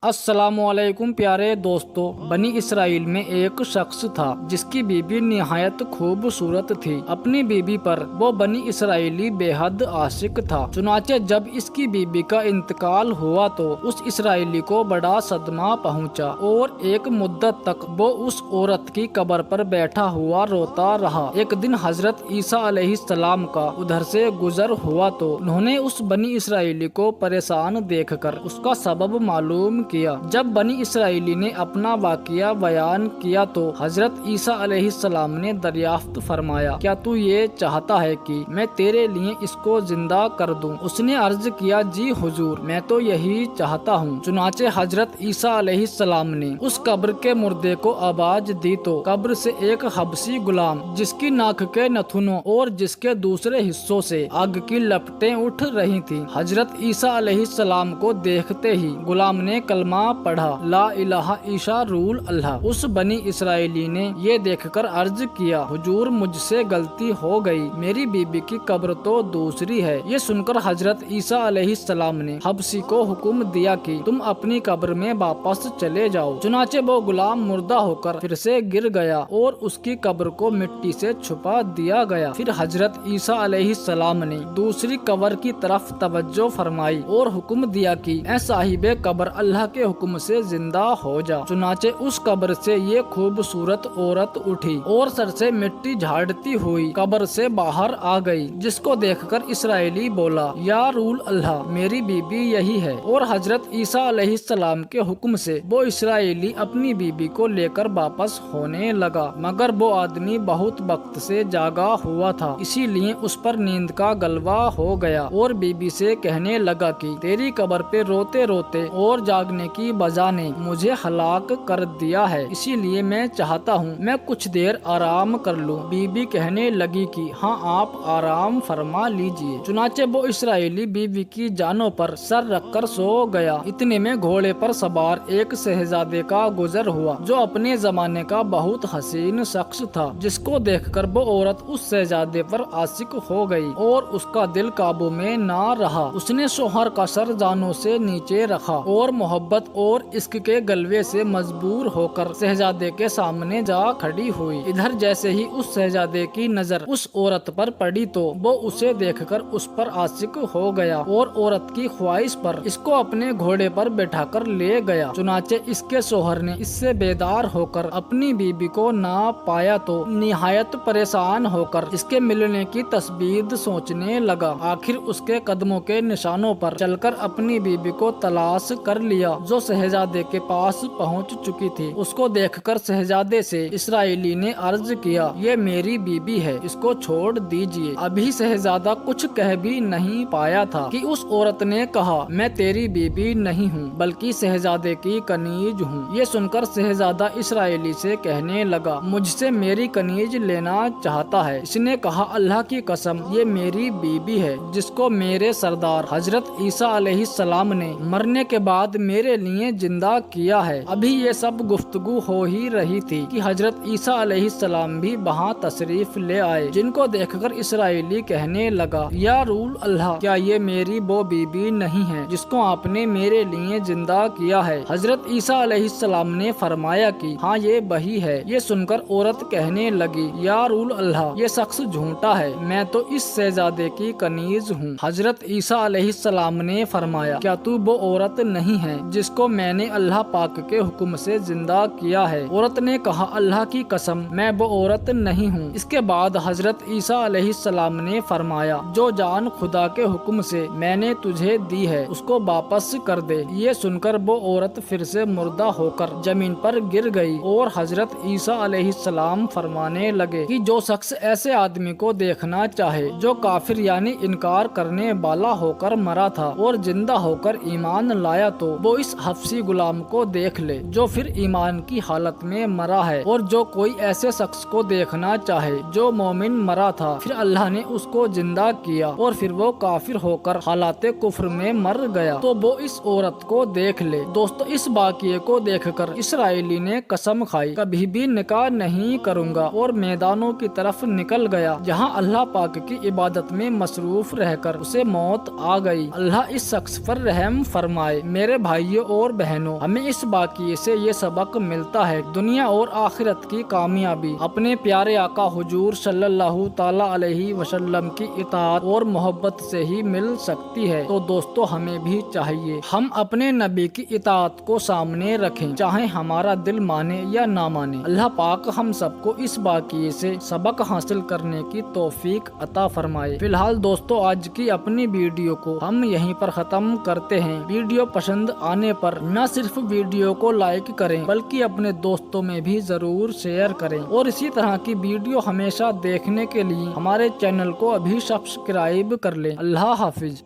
السلام علیکم پیارے دوستو، بنی اسرائیل میں ایک شخص تھا جس کی بیوی نہایت خوبصورت تھی۔ اپنی بیوی پر وہ بنی اسرائیلی بے حد عاشق تھا۔ چنانچہ جب اس کی بیوی کا انتقال ہوا تو اس اسرائیلی کو بڑا صدمہ پہنچا اور ایک مدت تک وہ اس عورت کی قبر پر بیٹھا ہوا روتا رہا۔ ایک دن حضرت عیسیٰ علیہ السلام کا ادھر سے گزر ہوا تو انہوں نے اس بنی اسرائیلی کو پریشان دیکھ کر اس کا سبب معلوم کیا۔ جب بنی اسرائیلی نے اپنا واقعہ بیان کیا تو حضرت عیسیٰ علیہ السلام نے دریافت فرمایا، کیا تو یہ چاہتا ہے کہ میں تیرے لیے اس کو زندہ کر دوں؟ اس نے عرض کیا، جی حضور، میں تو یہی چاہتا ہوں۔ چنانچہ حضرت عیسیٰ علیہ السلام نے اس قبر کے مردے کو آواز دی تو قبر سے ایک حبشی غلام، جس کی ناک کے نتھنوں اور جس کے دوسرے حصوں سے آگ کی لپٹیں اٹھ رہی تھیں، حضرت عیسیٰ علیہ السلام کو دیکھتے ہی غلام نے کلمہ پڑھا، لا الہ عیسیٰ رول اللہ۔ اس بنی اسرائیلی نے یہ دیکھ کر عرض کیا، حضور مجھ سے غلطی ہو گئی، میری بیوی کی قبر تو دوسری ہے۔ یہ سن کر حضرت عیسیٰ علیہ السلام نے حبشی کو حکم دیا کہ تم اپنی قبر میں واپس چلے جاؤ۔ چنانچہ وہ غلام مردہ ہو کر پھر سے گر گیا اور اس کی قبر کو مٹی سے چھپا دیا گیا۔ پھر حضرت عیسیٰ علیہ السلام نے دوسری قبر کی طرف توجہ فرمائی اور حکم دیا کہ اے صاحب قبر، اللہ کے حکم سے زندہ ہو جا۔ چنانچہ اس قبر سے یہ خوبصورت عورت اٹھی اور سر سے مٹی جھاڑتی ہوئی قبر سے باہر آ گئی، جس کو دیکھ کر اسرائیلی بولا، یا رول اللہ، میری بیوی یہی ہے۔ اور حضرت عیسیٰ علیہ السلام کے حکم سے وہ اسرائیلی اپنی بیوی کو لے کر واپس ہونے لگا، مگر وہ آدمی بہت وقت سے جاگا ہوا تھا، اسی لیے اس پر نیند کا غلبہ ہو گیا اور بیوی سے کہنے لگا کہ تیری قبر پہ روتے روتے اور جاگنے کی وجہ نے مجھے ہلاک کر دیا ہے، اسی لیے میں چاہتا ہوں میں کچھ دیر آرام کر لوں۔ بیوی کہنے لگی کہ ہاں، آپ آرام فرما لیجئے۔ چنانچہ وہ اسرائیلی بیوی کی جانوں پر سر رکھ کر سو گیا۔ اتنے میں گھوڑے پر سوار ایک شہزادے کا گزر ہوا جو اپنے زمانے کا بہت حسین شخص تھا، جس کو دیکھ کر وہ عورت اس شہزادے پر عاشق ہو گئی اور اس کا دل قابو میں نہ رہا۔ اس نے شوہر کا سر جانوں سے نیچے رکھا اور محبت اور عشق کے غلبے سے مجبور ہو کر شہزادے کے سامنے جا کھڑی ہوئی۔ ادھر جیسے ہی اس شہزادے کی نظر اس عورت پر پڑی تو وہ اسے دیکھ کر اس پر عاشق ہو گیا اور عورت کی خواہش پر اس کو اپنے گھوڑے پر بٹھا کر لے گیا۔ چنانچہ اس کے شوہر نے اس سے بیدار ہو کر اپنی بیوی کو نہ پایا تو نہایت پریشان ہو کر اس کے ملنے کی تسبیح سوچنے لگا۔ آخر اس کے قدموں کے نشانوں پر چل کر اپنی بیوی کو تلاش کر لیا، جو شہزادے کے پاس پہنچ چکی تھی۔ اس کو دیکھ کر شہزادے سے اسرائیلی نے عرض کیا، یہ میری بیوی ہے، اس کو چھوڑ دیجئے۔ ابھی شہزادہ کچھ کہہ بھی نہیں پایا تھا کہ اس عورت نے کہا، میں تیری بیوی نہیں ہوں بلکہ شہزادے کی کنیز ہوں۔ یہ سن کر شہزادہ اسرائیلی سے کہنے لگا، مجھ سے میری کنیز لینا چاہتا ہے۔ اس نے کہا، اللہ کی قسم، یہ میری بیوی ہے جس کو میرے سردار حضرت عیسیٰ علیہ السلام نے مرنے کے بعد میرے لیے زندہ کیا ہے۔ ابھی یہ سب گفتگو ہو ہی رہی تھی کہ حضرت عیسیٰ علیہ السلام بھی وہاں تشریف لے آئے، جن کو دیکھ کر اسرائیلی کہنے لگا، یا رسول اللہ، کیا یہ میری وہ بیوی نہیں ہے جس کو آپ نے میرے لیے زندہ کیا ہے؟ حضرت عیسیٰ علیہ السلام نے فرمایا کہ ہاں، یہ وہی ہے۔ یہ سن کر عورت کہنے لگی، یا رسول اللہ، یہ شخص جھوٹا ہے، میں تو اس شہزادے کی کنیز ہوں۔ حضرت عیسیٰ علیہ السلام نے فرمایا، کیا تو وہ عورت نہیں ہے جس کو میں نے اللہ پاک کے حکم سے زندہ کیا ہے؟ عورت نے کہا، اللہ کی قسم، میں وہ عورت نہیں ہوں۔ اس کے بعد حضرت عیسیٰ علیہ السلام نے فرمایا، جو جان خدا کے حکم سے میں نے تجھے دی ہے اس کو واپس کر دے۔ یہ سن کر وہ عورت پھر سے مردہ ہو کر زمین پر گر گئی اور حضرت عیسیٰ علیہ السلام فرمانے لگے کہ جو شخص ایسے آدمی کو دیکھنا چاہے جو کافر یعنی انکار کرنے والا ہو کر مرا تھا اور زندہ ہو کر ایمان لایا تو وہ اس حبشی غلام کو دیکھ لے جو پھر ایمان کی حالت میں مرا ہے، اور جو کوئی ایسے شخص کو دیکھنا چاہے جو مومن مرا تھا پھر اللہ نے اس کو زندہ کیا اور پھر وہ کافر ہو کر حالات کفر میں مر گیا تو وہ اس عورت کو دیکھ لے۔ دوستو، اس واقعے کو دیکھ کر اسرائیلی نے قسم کھائی، کبھی بھی نکاح نہیں کروں گا، اور میدانوں کی طرف نکل گیا جہاں اللہ پاک کی عبادت میں مصروف رہ کر اسے موت آ گئی۔ اللہ اس شخص پر رحم فرمائے۔ میرے بھائی، بھائیوں اور بہنوں، ہمیں اس واقعے سے یہ سبق ملتا ہے، دنیا اور آخرت کی کامیابی اپنے پیارے آقا حضور صلی اللہ تعالی علیہ وسلم کی اطاعت اور محبت سے ہی مل سکتی ہے۔ تو دوستو ہمیں بھی چاہیے ہم اپنے نبی کی اطاعت کو سامنے رکھیں، چاہے ہمارا دل مانے یا نہ مانے۔ اللہ پاک ہم سب کو اس واقعے سے سبق حاصل کرنے کی توفیق عطا فرمائے۔ فی الحال دوستو آج کی اپنی ویڈیو کو ہم یہیں پر ختم کرتے ہیں۔ ویڈیو پسند آنے پر نہ صرف ویڈیو کو لائک کریں بلکہ اپنے دوستوں میں بھی ضرور شیئر کریں، اور اسی طرح کی ویڈیو ہمیشہ دیکھنے کے لیے ہمارے چینل کو ابھی سبسکرائب کر لیں۔ اللہ حافظ۔